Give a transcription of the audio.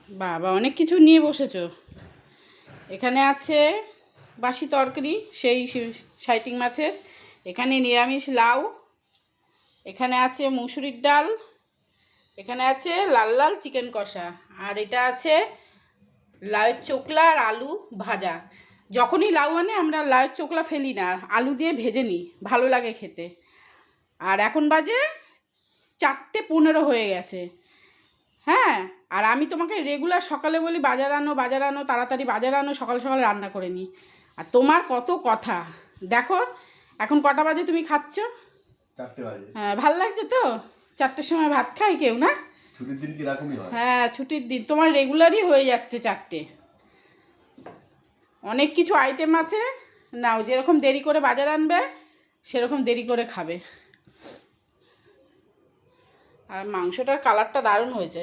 বাবা অনেক কিছু নিয়ে বসেছো। এখানে আছে বাসি তরকারি সেই সাইটিং মাছের, এখানে নিরামিষ লাউ, এখানে আছে মুসুরির ডাল, এখানে আছে লাল লাল চিকেন কষা, আর এটা আছে লাউয়ের চোকলা আর আলু ভাজা। যখনই লাউ আনে আমরা লাউয়ের চোকলা ফেলি না, আলু দিয়ে ভেজে নিই, ভালো লাগে খেতে। আর এখন বাজে 4:15 হয়ে গেছে। হ্যাঁ, আর আমি তোমাকে রেগুলার সকালে বলি বাজার আনো তাড়াতাড়ি বাজার আনো, সকাল সকাল রান্না করে নিই। আর তোমার কত কথা। দেখো এখন কটা বাজে তুমি খাচ্ছ? 4টে বাজে। হ্যাঁ, ভাল লাগছে তো? 4টের সময় ভাত খাই কেউ না? ছুটির দিন কিরকমই হয়। হ্যাঁ, ছুটির দিন তোমার রেগুলারই হয়ে যাচ্ছে 4টে। অনেক কিছু আইটেম আছে, নাও যেরকম দেরি করে বাজার আনবে সেরকম দেরি করে খাবে। আর মাংসটার কালারটা দারুণ হয়েছে।